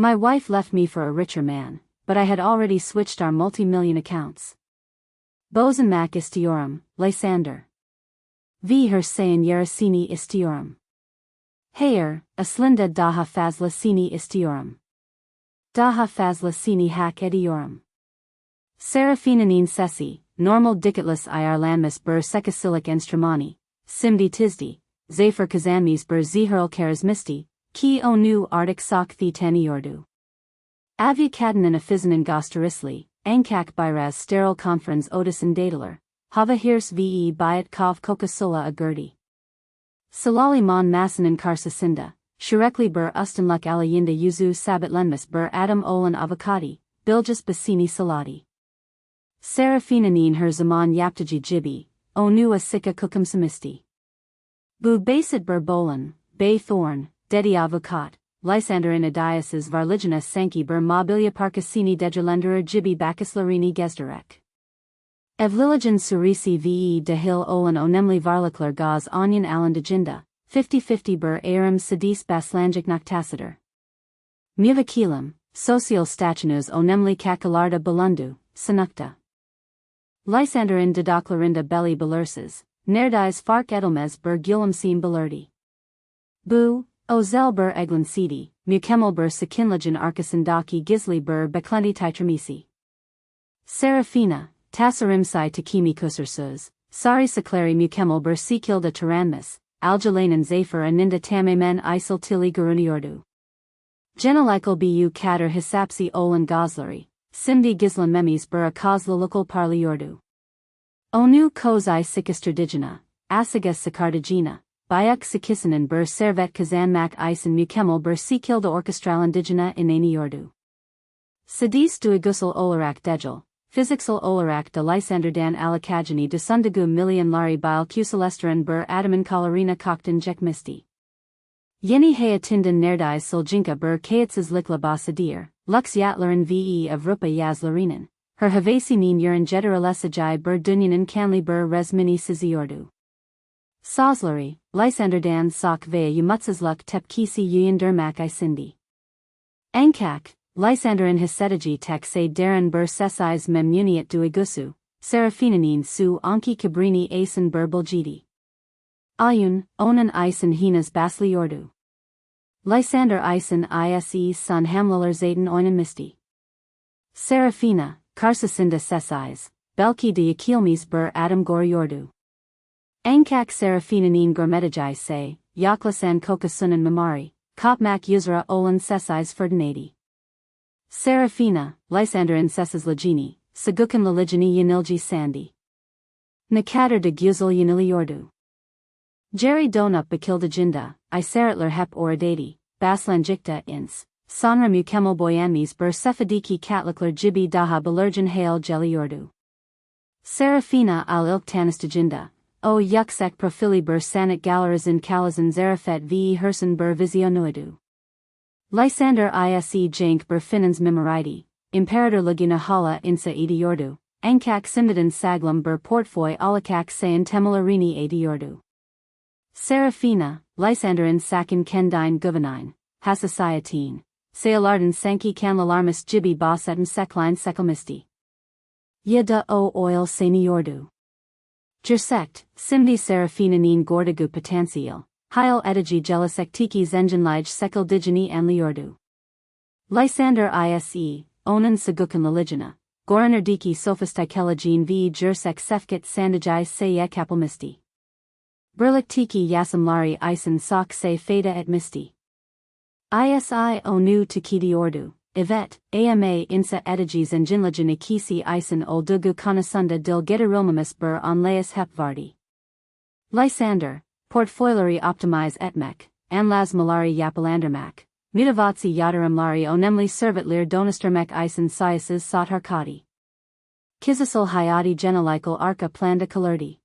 My wife left me for a richer man, but I had already switched our multi-million accounts. Bosen mac istiorum, Lysander. V her sein yerasini istiorum. Hayer, aslinda daha fazla sini istiorum. Daha fazla sini hak ediorum. Seraphina nin sesi, normal dikatlis iarlanmis bur sekasilik enstrumani, simdi tisdi, zafer kazanmis bur zihurl charismisti, ki onu artic sok the taniordu. Avia kadanan aphizanan gosterisli, ankak biraz sterile conferens otis and dataler, hava hirs ve byat kov kokasula agurdi. Salali mon masanan karsasinda, shurekli bur ustanluk alayinda yuzu sabit lenmis bur adam olan avocadi, biljas basini salati. Seraphina nin her zaman yaptaji jibi, onu asika kukum samisti. Bu basid bur bolan, bay thorn, dedi avocat, Lysander in adiases varligina sanki bur mobilia parkasini degelenderer jibi bakislarini gesderek. Evliligen surisi ve de hil olan onemli varlikler gaz onion alan dejinda, 50-50 bur aram sedis baslangic noctacitor. Muvakilam, social stachinus onemli kakalarda belundu, sanukta. Lysander in didoclarinda belli belurses, nerdis fark edelmes bur gulamsim belerdi. Bu, ozel bur eglan sidi, mukemel bur sakinlagen arkasindaki gizli bur beklenti titramisi. Seraphina, tassarimsai takimi kusursuz, sari saklari mukemel bur sikilda taranmis, aljalanan zafer aninda tamamen isil tili garuniordu. Genelikel bu kader hisapsi olan gozlari, simdi gizlan memis bur a kozlalukal parliordu. Onu kozai sikistradigina, asigas sikardigina, Bayuk sikisanan bur servet kazanmak isen mukemel bur sikilda orchestralandigina inaniordu. Sadis duigusal olarak dejel, physicsal olarak de Lysander dan alakagini de sundagu million lari bile kusalesteran bur adaman kalarina koktan jekmisti. Yeni hayatindan nerdis soljinka bur kayatsas likla basadir, lux yatlaran ve of rupa yazlarinan, her havasi nin urin jeteralesajai bur dunyanan kanli bur resmini siziordu. Soslari, Lysander dan sok vea umutsasluk tepkisi uyindermak isindi. Ankak, Lysander in hisetaji tek se daran bur sesais memuniat duigusu, Seraphinanin su anki kabrini asen bur buljidi. Ayun, onan isen hinas basliordu. Lysander isen ise sun hamlaler zaten oinen misti. Seraphina, karsasinda sesais, belki de yakilmis bur adam goriordu. Ankak Seraphinanin gormetajai se, yaklasan kokasunan mamari, kopmak yuzra olan sesais ferdinati. Seraphina, Lysander in sesas legini, sagukan laligini yanilji sandi. Nakader de guzul yaniliordu. Jerry donup bakilda jinda, iseratler hep oradati, baslanjikta ins, sonra mukemel boyanmis bur sefadiki katlikler jibi daha belurjan hail jeliordu. Seraphina al ilk tanistaginda, o yuksek profili bur sanit galarazin kalazin zarafet ve hersen bur visionuidu. Lysander ise jank bur finans memoridi, imperator laguna hala insa ediordu, ankak simdadan saglam bur portfoy alakak sayan temelarini ediordu. Seraphina, Lysander in sakin kendine guvanine, hasasiatine, sealardan sanki kanlalarmis jibi basetan sekline sekalmisti. Yada o oil seniordu. Jersect, simdi Seraphina nin gordagu potensial, heil etigi gelisektiki zengenlige sekal digini and liordu. Lysander ise, onan sagukan laligina, goranerdiki sophistikelagine v jersek sefkit sandajai seye kapelmisti. Berliktiki yasamlari isen sok se feda et misti. Isi onu takidi ordu, evet, ama insa etigis and jinlagen ikisi isen oldugu kanasunda dil getarilmamis bur on leis hepvardi. Lysander, portfoilari optimize etmek, anlas malari yapalandermak, mutavatsi yadaramlari onemli servitlir donastermek isen siases sot harkadi. Kizasal hayati genelikel arca planda kalerdi.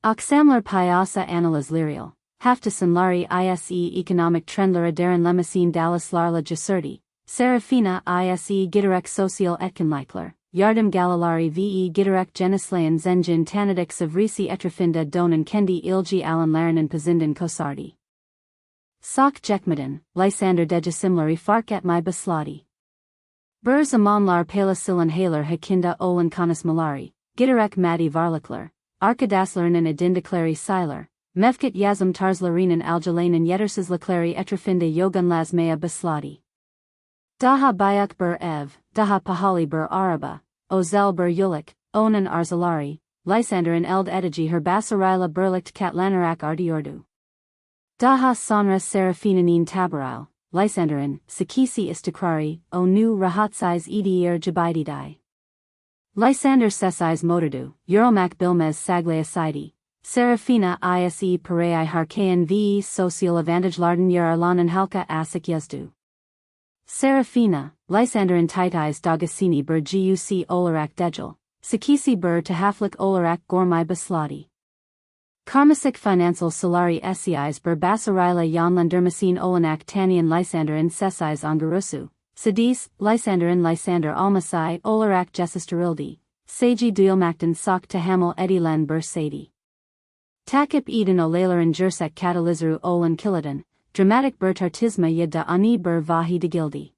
Oxamler piasa analas lirial, haftasan lari ise economic trendler adaran lemasin dallas larla jasurdi, Seraphina ise gitarek social etkinlikler, yardim galalari ve gitarek genislayan zenjin tanadek savrisi etrafinda donan kendi ilgi alan laranan pazindan kosardi. Sock Jekmadan, Lysander dejisimlari fark at my basladi. Bur zamanlar palasilan haler hakinda olan kanas malari, giderek madi varlikler, arkadaslaren adindakleri siler, mevkit yazım tarzlarinen aljalanen yetersiz lakleri etrafinde yogun lazmaya basladi. Daha bayak bur ev, daha pahali bur araba, ozel bur yulik, onan arzalari, Lysanderin eld edigi her basarila burlikt katlanarak ardiordu. Daha sonra Seraphinanin tabaral, Lysanderin, sakisi istikrari, o nu rahatsiz edier jabididai. Lysander sesiz motordu, Euromak bilmez saglaya sidi, Seraphina ise parei harkayan ve social avantagelarden yararlanan halka asik yazdu. Seraphina, Lysanderin titis dagasini bur guc olarak dejel, sakisi bur tahaflik olarak gormai basladi. Karmasik financial salari seis bur basarila yanlandermasin olanak tanian Lysanderin sesiz angarusu, sadis, Lysanderin Lysander almasai olarak jesisterildi, sagi duilmaktan sok tahamil edilen bur sadi. Takip eden olalerin jursek katalizaru olan kiladan, dramatic bur tartisma yedda ani bur vahi degildi.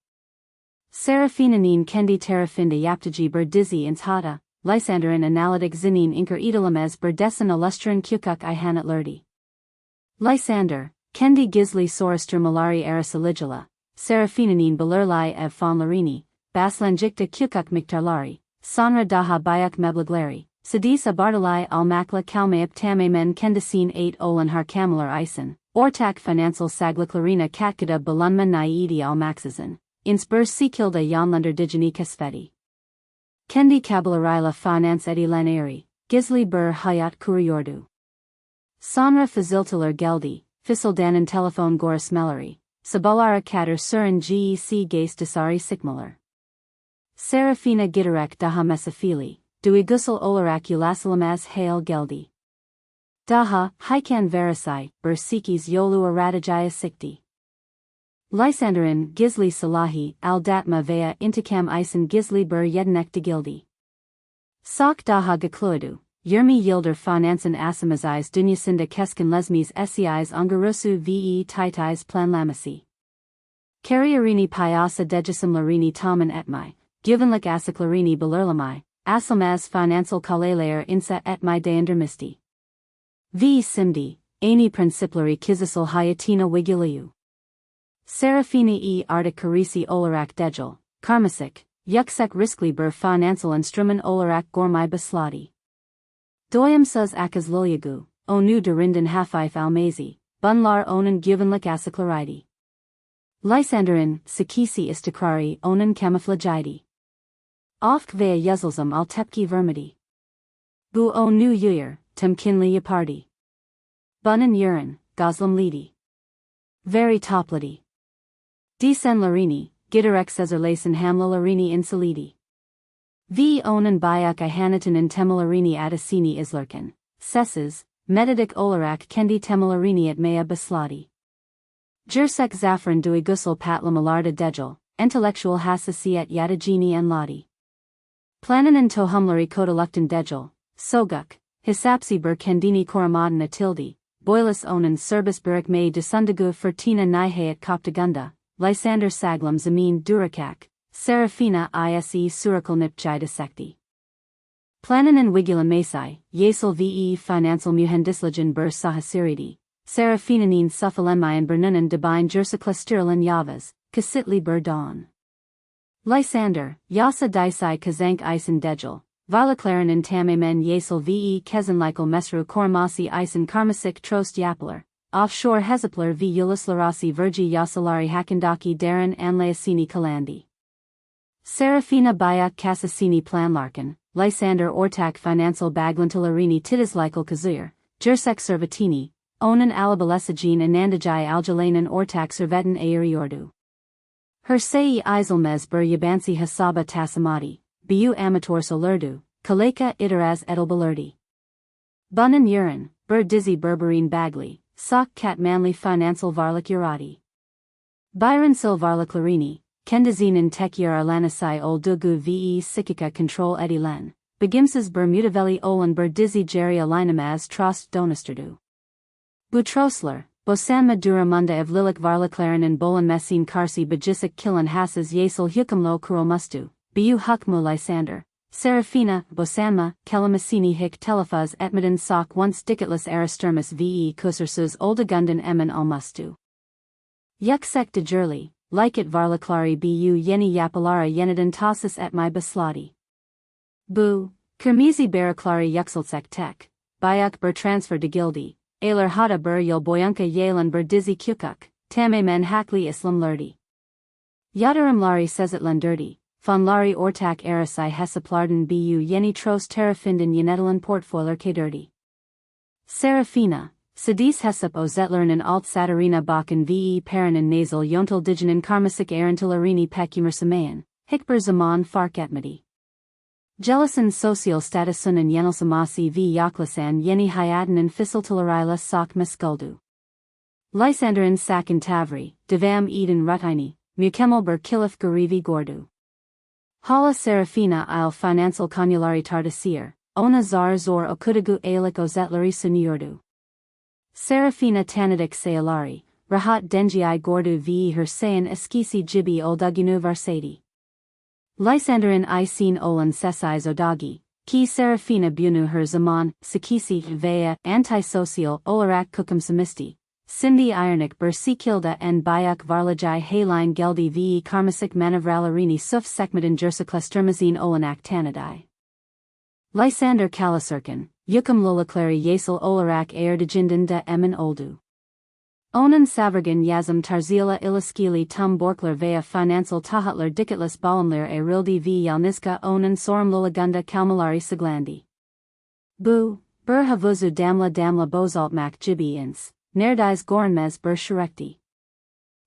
Seraphinanin kendi terafinde yaptiji bur dizi ins hata, Lysanderin analytic zinin inker idalamez bur desin ilustrin kukuk ihanat lurdi. Lysander, kendi gizli sorester malari arasaligula, Seraphinanin belurlai ev fonlarini, baslanjikta kukuk miktarlari, sonra daha bayak meblagleri, sadis abardalai almakla kalmayip tamamen kendasin 8 olan harkamalar isen, ortak financial sagliklarina katkada balunma naidi almaxizin, ins bur sikilda yanlander digini kasfeti. Kendi kabalarila finance edileneri, gizli bur hayat kuriyordu. Sonra faziltalar geldi, fisildanan telefon gorismeleri, sabalara kader surin gec gastasari sikmalar. Seraphina giderek daha mesafili, duigusal olarak ulasilamaz hail geldi. Daha, hikan verisi, bur sikis yolu aradajaya sikti. Lysanderin gizli salahi aldatma veya intikam isen gizli bur yedenek degildi. Sok daha gakluadu, yirmi yilder finansen asamazis dunyasinda keskin lesmis seis angarusu ve titis planlamasi. Karriarini piasa dejisimlarini taman etmai, givenlik asiklarini belurlamai, asilmaz financial kalalayer insa etmai deandermisti. V simdi, ani principlari kizisal hayatina wigiliu. Seraphina artic karisi olarak dejel, karmasik, yuksek riskli bur financial instrument olarak gormai basladi. Doyamsuz akas lilyagu, onu derinden hafif almazi, bunlar onan givenlik asiklaridi. Lysanderin, sakisi istikrari onan camouflagidi. Ofk veya yazılzam al tepki vermedi. Bu onu yuyur, temkinli yapardi. Bunan urine, goslam lidi. Very topladi. Desen larini, giderek sezerlasen hamla larini insalidi. V onan bayak ihanatan temelarini adasini islerken, seses, medidik olarak kendi temelarini at maya basladi. Jursek zafran duigusal patla malarda dejel, intellectual hassasiyet yadajini en ladi. Plananan tohumlari kodaluktan dejel, soguk, hisapsi bur kendini koramadan atildi, boilis onan serbis burik may desundagu fertina nihayat koptagunda. Lysander saglam zamin durakak, Seraphina ise surakal nipchida sekti. Plananan wigula mesai, yasal ve financial muhendislajan bur sahasiridi, Seraphinanin suffalemayan bernunan debain jursaklastirlan yavas, kasitli bur dawn. Lysander, yasa disai kazank isen dejel, vilaklaranin tamamen yasal ve kezenlikal mesru kormasi isen karmasik trost yapalar. Offshore hezipler v ulislarasi virgi yasalari hakandaki daran anlayasini kalandi. Seraphina bayak kasasini planlarkan, Lysander ortak financial baglantilarini titislikal kazir, jursek servatini, onan alabalesagin anandajai aljalanan ortak servetan ayuriordu. Her sei iselmez bur yabansi hasaba tasamadi, bu amator solerdu, kaleka iteraz edelbalerdi. Bunan urine, bur dizi berberine bagli. Sok kat manly financial varlik urati. Byron sil varlik larini, kendazinin tekyar arlanasai ol dugu ve sikika control edilen, begimses bermudavelli olan ber dizi jerry alinamaz trost donasterdu. Butrosler, Bosanma duramunda ev lilik varlaklaren and bolan messin karsi bajisic killan hasses yasel hukumlo kuromustu, bu hukmu Lysander. Seraphina, Bosanma, Kelamasini hic telefaz etmidin soc once dicketless aristurmus ve kusursus oldegundan emin almustu. Yuksek de jurli, like it varlaklari bu yeni yapalara yenidin tasis et my basladi. Bu, Kermizi baraklari yukseltsek tek, bayuk ber transfer de gildi, aler hata ber yul boyunka yalan ber dizi kukuk, tame men hakli islam lurdi. Yadarim lari sezit lendirdi. Von Lari Ortak Erisai Hessaplarden bu Yeni Tros Terrafinden Yenetelen Portfoiler Kedurdi. Seraphina, Sedis Hessap Ozetlern and Alt Satarina Bakken ve Paran and Nasal Yontel Digenen Karmasik Arantilarini Pecumer Samayan, Hikber Zaman Fark Etmedi. Jellison Social Statusun and Yenelsamasi v Yaklasan Yeni Hayadan and Fisseltilarila Sok Meskuldu. Lysander and Sakin Tavri, Devam Eden Rutaini, Mukemelber Kilif Garivi Gordu. Hala Seraphina il financial conulari tardasir, ona zar zor okudagu alik ozetlari suniordu. Seraphina tanadik sealari, rahat dengi gordu ve her sayan eskisi jibi oldaginu varsadi. Lysanderin I seen olan sesais odagi, ki Seraphina bunu her zaman, sikisi vea antisocial olarak kukum samisti. Sindi Ironik ber Sikilda en Bayuk Varlajai Haline Geldi ve Karmasik Manavralarini Suf Sekmadan Jersiklestermazine Olanak Tanadai. Lysander Kalasirkin, Yukum Lulaklari Yasel Olarak Erdejindan da Emin Oldu. Onan Savrgan Yazam Tarzila Ilaskili Tum Borkler Vea Financial Tahatler Dikatlis Balamlir e Rildi v Yalniska Onan Sorum Lulagunda Kalmalari Siglandi. Bu, Ber Havuzu Damla Bozaltmak Jibi Ins. Nerdis Goranmez ber Sharekti.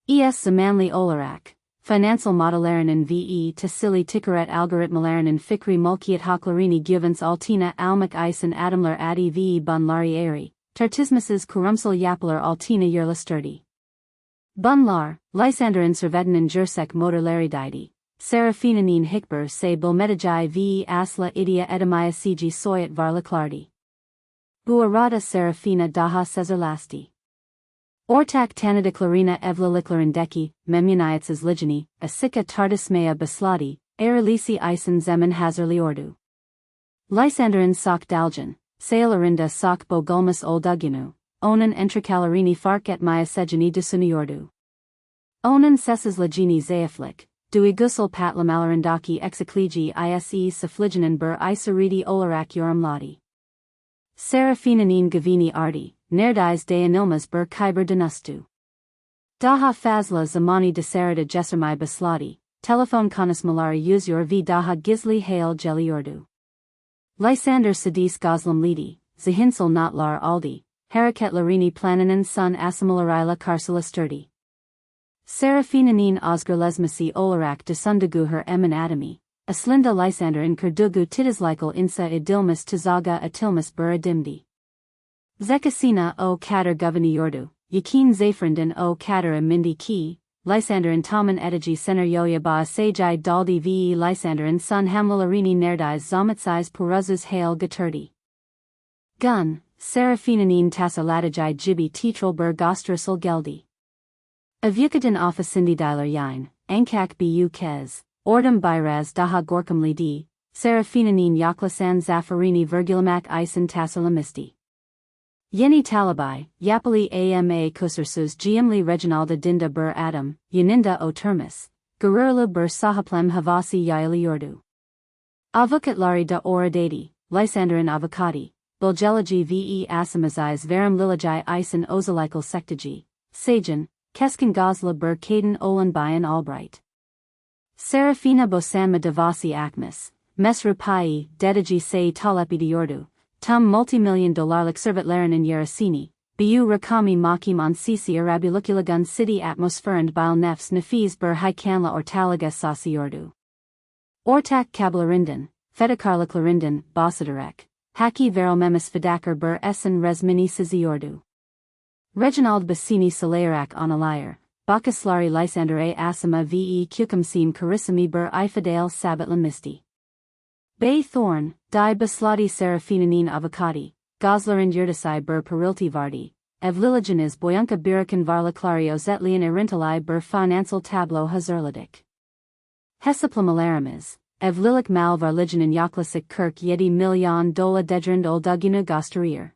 Es Zamanli Olarak, Financial Modellaren ve Tassili Tikaret Algoritmalaren Fikri Mulkiat Haklarini Givens Altina Almak Isen Adamler Adi ve Bun Lari Ari, Tartismuses Kurumsel Yapler Altina Yerlasturdi. Bun Lar, Lysanderin Servedinen Jursek Motorlari Didi, Serafinanin Hikber se Bulmedajai ve Asla Idia Edamaya Siji Soyat Varlaklardi. Buarada Seraphina Daha Cesarlasti. Ortak Tanadiklarina Evlaliklarindeki, Memuniatsas Ligini, Asika Tardismea Basladi, Erelisi Isen Zemin Hazarli Ordu. Lysanderin Sok Daljan, Saelarinda Sok Bogulmus Olduginu, Onan Entricalarini Farket Maya Sejani Desuniordu. Onan Sesas Legini Zaeflik, Duigusel Patlamalorindaki Exekliji Ise Safliginan Bur Isaridi Olarak Yoram Ladi. Serafinanin Gavini Ardi, Nerdis de Anilmas ber Kyber Denustu. Daha Fazla Zamani Desarada Jessermai Basladi, Telephone Konis Malari Uzur v Daha Gizli Hail Jeliordu. Lysander Sedis Goslam Lidi, Zahinsel Notlar Aldi, Haraket Larini Plananin Sun Asimilarila Karsala Sturdi. Serafinanin Osgar Lesmasi Olarak Desundagu her Emin Adami. Aslinda Lysander in Kurdugu Titislikal Insa Idilmus Tizaga Atilmus Bura Dimdi. Zekasina o Kader Govani Yordu, Yakin Zafrindin o Kader Mindi Ki, Lysander in Taman Edigi Sener Yoya Ba Sajai Daldi ve Lysander in Sun Hamlalarini Nerdis Zomatsais Puruzas Hail Gaturdi. Gun, Seraphinanin Tassaladajai Jibi Titrol Bur Gostrasal Geldi. Avyukadin Officindi Diler Yain, Ankak Bu Kez. Ordum Byraz Daha Gorkum Lidi, Seraphinanin Yaklasan Zafarini Virgulamak Isen Tassalamisti. Yeni Talabai, Yapali Ama Kusursus Giamli Reginalda Dinda Bur Adam, Yaninda O Termis, Gururla Bur Sahaplem Havasi Yaili Yordu. Avukat Lari da Oradadi, Lysanderin Avocati, Bulgelaji ve Asamazais Verum Lilajai Isen Ozalikal Sektaji, Sajan, Keskin Gosla Bur Kaden Olan Bayan Albright. Seraphina Bosanma Devasi Akmis, Mesrupai, Dedaji Se Talepidi Yordu, Tum multimillion dollarlik servatlaren in Yerasini, Bu Rakami Makim on Sisi Arabulukilagun City Atmosferand Bil Nefs Nefis Bur Hikanla or Talaga Sasi Yordu. Ortak Kablarindan, Fedakarlaklarindan, Bossadarek, Haki Veromemis Fedakar Bur Essen Resmini Sizi Yordu. Reginald Bassini Salayarak on a lyre. Bakaslari Lysander a Asima ve Kukumsim Karissimi bur Ifidale Sabat Lamisti. Bay Thorn, Di Basladi Seraphinanin Avocati, Goslar and Yurdasai bur Perilti Vardi, ev liligenes boyunca birakan varlaclario zetlian erintali ber financial tableau hazerladik. Hesaplamalaremes, ev lilik mal varligenin yaklasik kirk yedi milyon dola dedrind oldugina gosterir.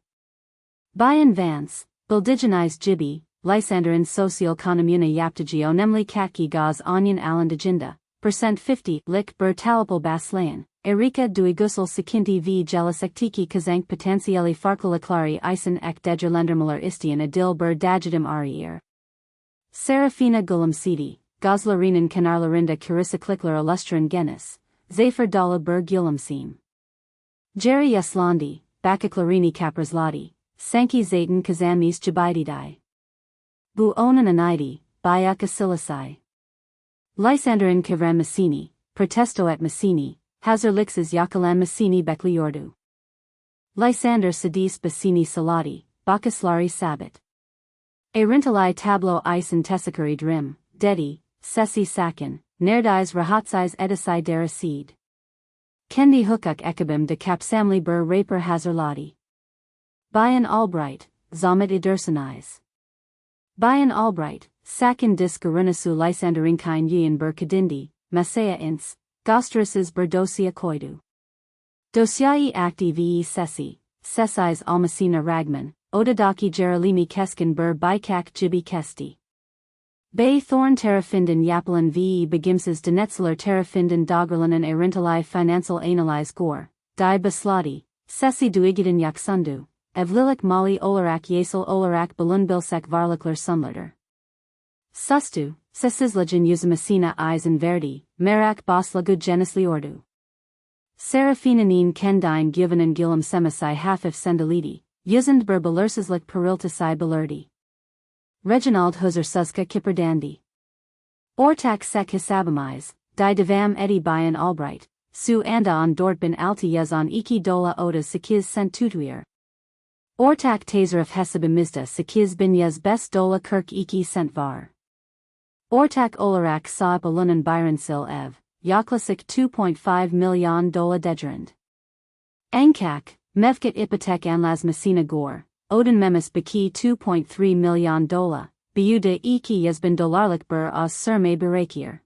Bayan Vance, bildigenize jibi, Lysander in social communa yaptigi onemli katki gaz onion alandaginda, %50 lik ber talipal baslayan, erika duigusal sekinti v gelasektiki kazank potentieli farkalaclari isen ek degerlendermuller istian adil ber dagidim arier. Seraphina gulamsidi, goslarinen canarlarinda curisiclicler illustrin genus, zafer dala ber gulamsim. Jerry Yaslandi, bakaclarini caprasladi, sanki zayton kazamis jabaididai. Bu onan anidi, bayak asilisai. Lysander in Kivram Messini, protesto at Messini, Hazar lixes Yakalan Messini Bekliordu. Lysander Sadis Bassini Salati, Bakaslari Sabbat. Erintalai tableau isen tessicari drim, dedi, sessi sakin, nerdis rahatsais edisai derasid. Kendi hukuk ekabim de capsamli bur raper Hazar ladi. Bayan Albright, Zamet idursanais. Bayan Albright, Sakin dis garinasu Lysanderinkain yin ber kadindi, Masaya ins, Gosterases ber dosia koidu. Dosiai acti ve sesi, sesais almasina ragman, Odadaki Jeralimi keskin ber bikak jibi kesti. Bay thorn terrafinden yapelin ve begimses denetzler terrafinden dogrelanen erintalai financial analyze gore, di basladi, sesi duigidin yaksundu, evlilik mali olarak yasel olarak balunbilsek varlikler sunlerder. Sustu, sesislagen uzamasina eisen verdi, merak boslagu genisli ordu. Seraphinanin kendine givanen gilam semisai hafif sendalidi, uzand ber belursislik periltasai belerdi. Reginald Huzer Suska Kipperdandi. Ortak sek hisabamize, di devam edi bayan albright, su anda on dortbin alti yazon iki dola oda sikiz centutuir. Ortak taser of hesabimizda sikiz bin yaz best dola kirk iki centvar. Ortak olarak saap alunan byronsil ev, yaklasik 2.5 milyon dola dedrind. Enkak, mevkat ipotek anlaz Messina gore, odin memis baki 2.3 milyon dola, biuda iki yazbin dolarlik bur az serme berakir.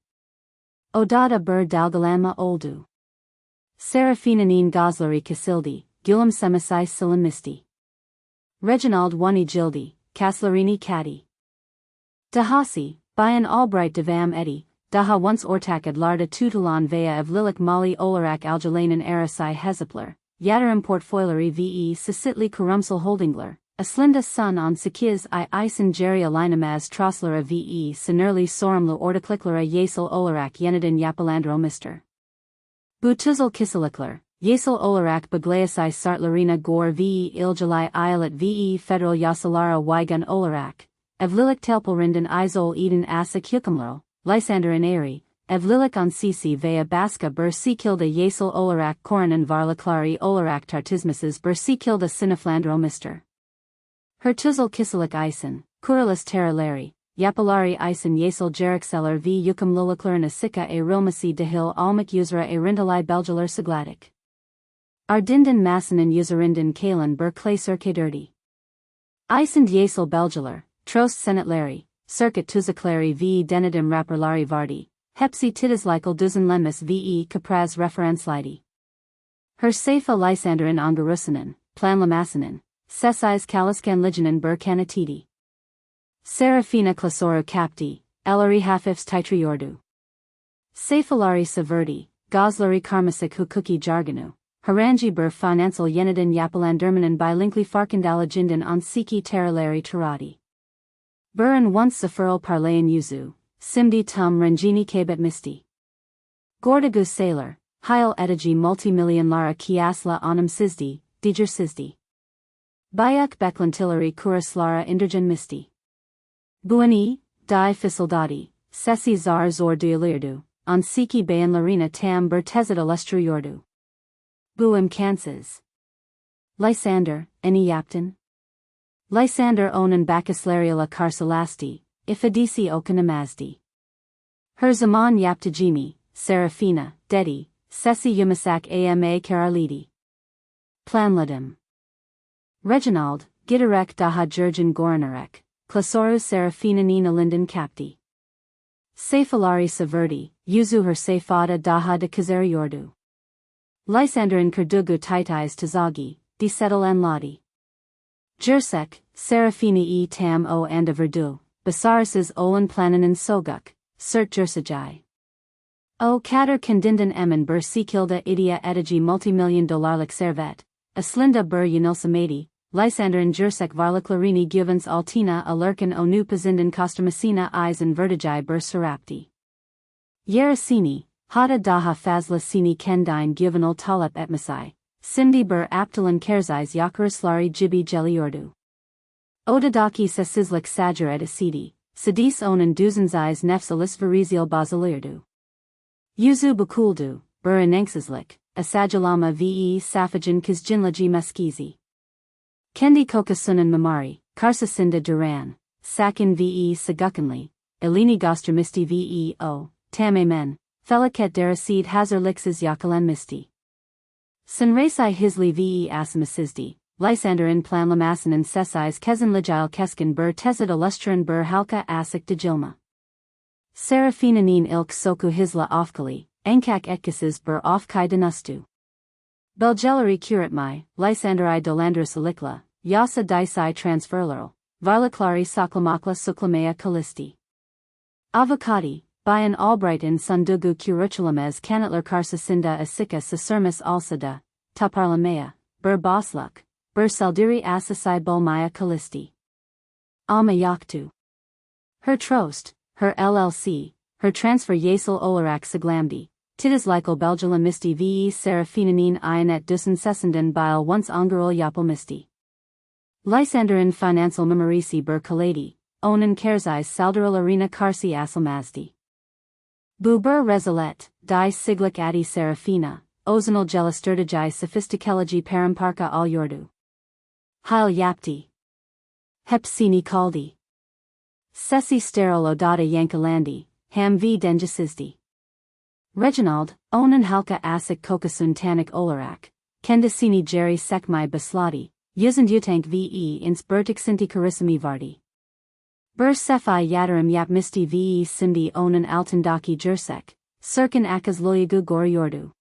Odada bur dalgalanma oldu. Seraphinanin gozlari kasildi, gulam semisai silamisti. Reginald wani jildi, kaslarini kadi. Dahasi, Bayan Albright devam edi, daha once ortak adlarda tutulan vea of lilik mali olarak algelanen erasai hezipler, yadarim portfoileri ve sisitli kurumsel holdingler, aslinda sun on sikiz I isen jerry alinamaz troslera ve sinerli sorumlu ortakliklera yasel olarak yenidin yapalandro mister. Butuzal kisilikler, yasel olarak baglayasai sartlerina gore ve iljalai ialit ve federal yasalara wigan olarak. Evlilik telpelrinden izol eden asik hukumlo, Lysander in Ari, Evlilik on Sisi vea baska ber sikilda yasel olarak koronan varlaklari olarak tartismises ber sikilda siniflandro mister. Hertuzel kisilik isen, Kurilis terralari, Yapalari isen yasel jerikseller v yukum lulaklerin asika a rilmasi dehil almik usra a rindalai belgeler siglatic. Ardinden massanen userinden kalen ber klaser kadirdi. Isend yasel belgeler. Trost senatlari, circuit tuzaklari v denidim rapperlari vardi, hepsi titislikel duzen lemis ve kapraz referenslidi. Her seifa Lysanderin ongarusanen, planlamassanen, sesais kaliskan liganen ber kanatidi. Seraphina klasoru capti, elari hafifs titriordu. Seifalari saverdi, gozlari karmasik hukuki jarganu, harangi ber financial yenidin yapalandermanen bilinkli farkandala jindan on siki terralari taradi. Buran once Safaril Parlayan Yuzu, Simdi Tum Ranjini Kabet Misti. Gordagu Sailor, Heil Etigi Multimillion Lara Kiasla Onam Sizdi, Dijer Sizdi. Bayak Beklantillari Kuras Lara Inderjan Misti. Buani, Di Fisildadi, Sesi Zar Zor Duilirdu, On Siki Bayan Larina Tam Bertezid Alestru Yordu. Buim Kanses. Lysander, Eni Yapton. Lysander onan Bakaslariala Karsalasti, Ifadisi okanamazdi. Her zaman yaptajimi, Seraphina, Dedi, Sesi Yumasak ama Karalidi. Planladim. Reginald, Giderek daha Jurgen Goranarek, Klasoru Seraphina Nina Linden Capti. Seyfalari Saverdi, Yuzu her Seyfada daha de Kazariordu. Lysander in Kurdugu Titais Tazagi, di Settle and Lodi. Jursek, Seraphina e Tam o Anda Verdu, Basarises Olan Planen and Soguk, Cert Jursajai. O Kader Kandinden Emen Bur Sikilda Idia Edigi multimillion dollarlik Servet, Aslinda Bur Unilsamadi, Lysander in Jursek Varlaklarini Guvens Altina Alurkan Onu Pazindan Kostamasina Eisen Vertigi Bur Serapti. Yerasini, Hada Daha Fazla Sini Kendine Guvenal Talep Etmasai, Simdi Bur Aptalan Kerzais Yakarislari Jibi Jeliordu. Odadaki Sesizlik Sajar et Asidi, Sadis Onan Duzenzais Nefs Alis Varizial Bazilirdu. Yuzu Bukuldu, Bur Inenxislik, Asajalama ve Safajan Kizjinlaji Maskizi. Kendi Kokasunan Mamari, Karsasinda Duran, Sakin ve Sagakanli, Elini Gostramisti ve o, Tamamen, Feliket Darasid Hazarlixes Yakalan Misti. Sunraisai Hisli ve Asimasizdi, Lysander in Planlamasan and Sesais Kezan Ligil Keskin Bur Tezid Ilustran Bur Halka Asik de Jilma. Seraphina Nin Ilk Soku Hisla Ofkali, Enkak Etkises Bur Ofkai Denustu. Belgelari Curatmai, Lysander I Dolandris Alikla, Yasa Daisai Transferleral, Varlaklari Saklamakla Suklamea Kalisti. Avocati, Bayan Albright in Sundugu Curriculumez Kanatler Karsasinda Asika Sasurmis Alsada, Taparlamea, Bur Bosluk, Bur Saldiri Asasai Bolmaya Kalisti. Ama Yaktu. Her Trost, her LLC, her transfer Yasel Olarak Saglamdi, Titis Lykel Belgela Misti ve Seraphinanine Ionet Dusan Sessendan Bile once Angarul Yapel Misti. Lysander in Financial Memorisi Bur Kaladi, Onan Kerzais Saldaril Arena Karsi Asalmazdi. Bubur Rezalet, Di Siglik Adi Seraphina, Ozanal Gelasturtijai Sophisticology Paramparka Al Yordu. Heil Yapti. Hepsini Kaldi. Sesi Steril Odata Yankalandi, Ham v Denjasizdi. Reginald, Onan Halka Asik Kokasun Tanik Olarak, Kendasini Jerry Sekmai Basladi, Yuzand Utank ve ins Bertik Sinti Karissimi Vardi. Bur Sefai Yadarim Yap Misti ve Simdi Onan Altandaki Jursek, Sirkin Akas Lulyagu Goriordu.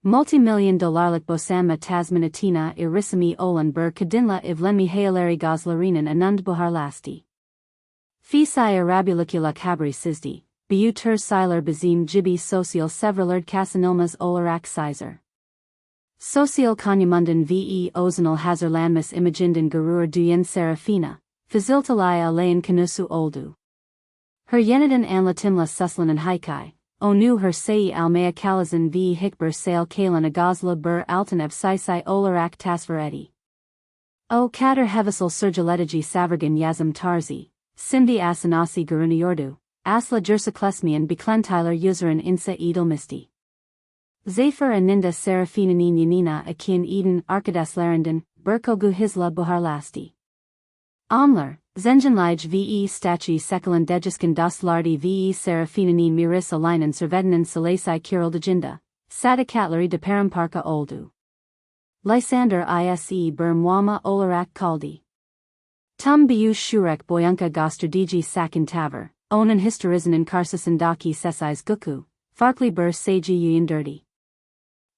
Multimillion dolarlik Bosamma Tasmanatina Irissimi Olan Bur Kadinla Ivlenmi Hayaleri Gozlarinan Anund Buharlasti. Fisai Arabulicula Cabri Sizdi. Bu ter siler bazim jibi social sevralerd casanilmas olarak sizer. Social konyamundan ve ozanal hazerlanmas imagindan garur duyen Seraphina, faziltalai alayan kanusu oldu. Her yenidan anlatimla suslanan haikai, onu her sei almea kalazan ve hikber sail kalan agazla bur altaneb sisai olarak tasveredi. O kader hevasal surgiletiji savergan yazam tarzi, simdi asanasi garuniordu. Asla Jursaklesmian Beklentiler Userin Insa Edel Misti. Zephyr Aninda Seraphinanine Yanina Akin Eden Arkadas Burkogu Hisla Buharlasti. Amler, Zenjanlij ve Stachi Sekalan Dejiskan Das Lardi ve Seraphinanine Miris Alinan Servedinan Salasai Kirildajinda, Sada Katleri de Paramparka Oldu. Lysander Ise Bur Mwama Olarak Kaldi. Tum Bu Shurek Boyanka Gosterdiji Sakin Taver. Onan historizanan karsasandaki sesais guku, farkli bur seji yuyindirdi.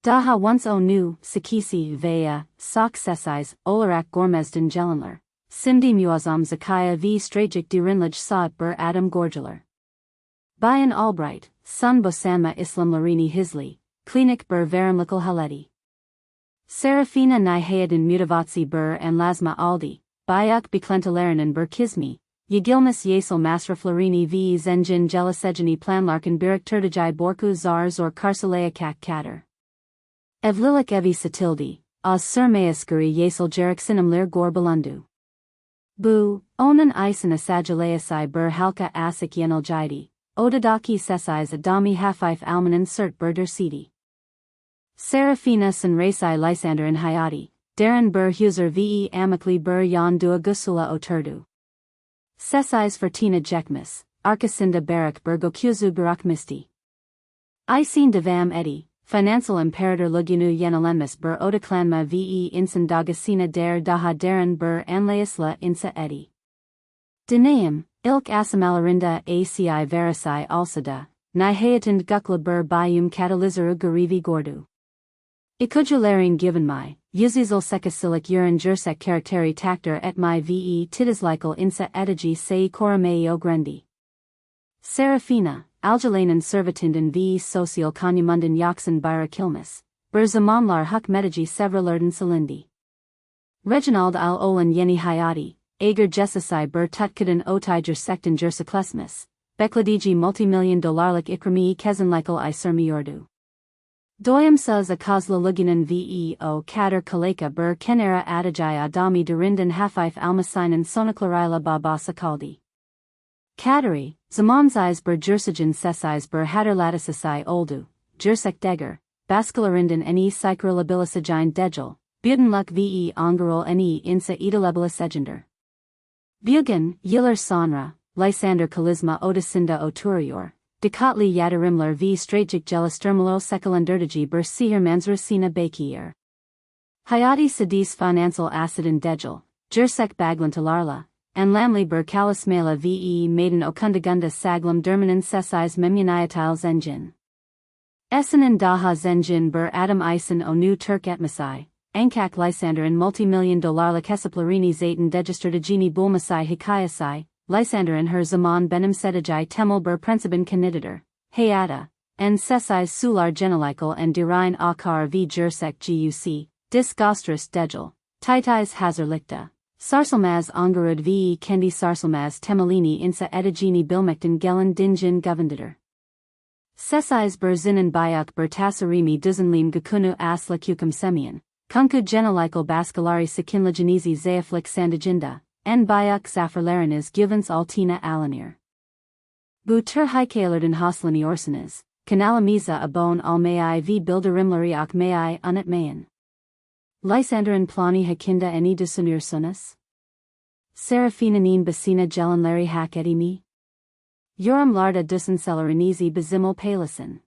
Daha once onu, sakisi vea, sak sesais, olarak gormezdan jelenler, simdi muazam zakaya v strajik dirinlaj saat bur adam gorgeler. Bayan Albright, sun bosama islam larini hisli, klinik bur verimlikal haleti. Seraphina nihayadin mutavatsi bur and lasma aldi, bayak beklentalarenan bur kizmi. Yagilmas Yasel Masraflarini v Zenjin Jelasejani Planlarkin Birik Turtajai Borku Zars or Karsalaya Kader. Evlilik Evi Satildi, Oz Surmayaskuri Yasel Jeriksinam Lir Gor Balundu. Bu, Onan Isen Asajalayasai Bur Halka Asik Yenaljaidi, Odadaki Sesais Adami Hafif Almanan Cert Burder Sidi. Seraphina Sunraisai Lysander in Hayati, Darren Bur Huser ve Amicli Bur Yan Dua Gusula Oturdu. Sesais Fertina Jekmis, Arkasinda Barak Burgokuzu Barak Misti. Isin Devam Edi, financial imperator luginu yenalemis bur odaklanma ve insan dagasina der daha deren bur anlaisla insa edi. Denaim, ilk asamalarinda aci verisi alsada, nihayatand gukla bur bayum catalizaru gurivi gordu. Ikujularin given my, yuzizal sekasilik urin jursek karakteri takter et my ve titislikal insa etigi sei korameo grendi. Seraphina, algelanan servitindan ve social konumundan yaksan byra kilmis, bur zamanlar huk metigi sevralerden salindi. Reginald al olan yeni hayati, ager jesasai bur tutkadan otiger sektan jursaklesmis, bekladiji multimillion dolarlik ikrami kezenlikal I sermiordu. Doyamsa zakazla luginan veo kader kaleka bur kenera adajai adami durindan hafif almasinan sonaklarila baba sakaldi. Kaderi, zamanzais bur jursajan sesais bur haderlatisasai oldu, jursek deger, baskalarindan ne psychrolabilisajine dejal, budenluk ve ongarol ne insa edalabilis egender. Bugan, Yiller Sonra, Lysander Kalisma Odasinda Oturior, Dekatli Yadarimler v Strajik Gelastermalo Sekalanderdaji bur Sihir Manzrasina Bakier. Hayati Sadis Financial Acidin Dejal, Jursek Baglantalarla, and Lamli bur Kalismela ve Maiden Okundagunda Saglam Dermanan Sesais Memuniatiles Zenjin. Essenin Daha Zenjin bur Adam Isen Onu Turk Etmasai. Ankak Lysander and multimillion dollar Kesaplarini Zayton Degistrategini Bulmasai Hikayasai, Lysander and her Zaman Benim Sedajai Temel Bur Prensibin Kaniditer, Hayata, and Sesai Sular Genelaikal and Dirine Akar v Jursek Guc, Dis Gostris Dejal, Titais Hazerlikta, Sarsalmaz Ongarud ve Kendi Sarsalmaz Temelini Insa Edagini Bilmektan Gelen Dinjin Govenditer. Sesais Bur Zinan Bayuk Bur Tasarimi Duzenlim Gakunu As Lakukum Semian. Kunku genelaikal baskalari sakinlajanizi zayaflik sandajinda, en bayuk zafrlarinas givens altina alanir. Bu tur hikalerden hoslani orsanas, kanalamiza abon almai v bilderimlari ak mai unat mayan. Lysanderin plani hakinda eni desunir sunas? Seraphina nin basina gelanlari hak edimi? Urum larda dusencelarinizi bezimel palasin.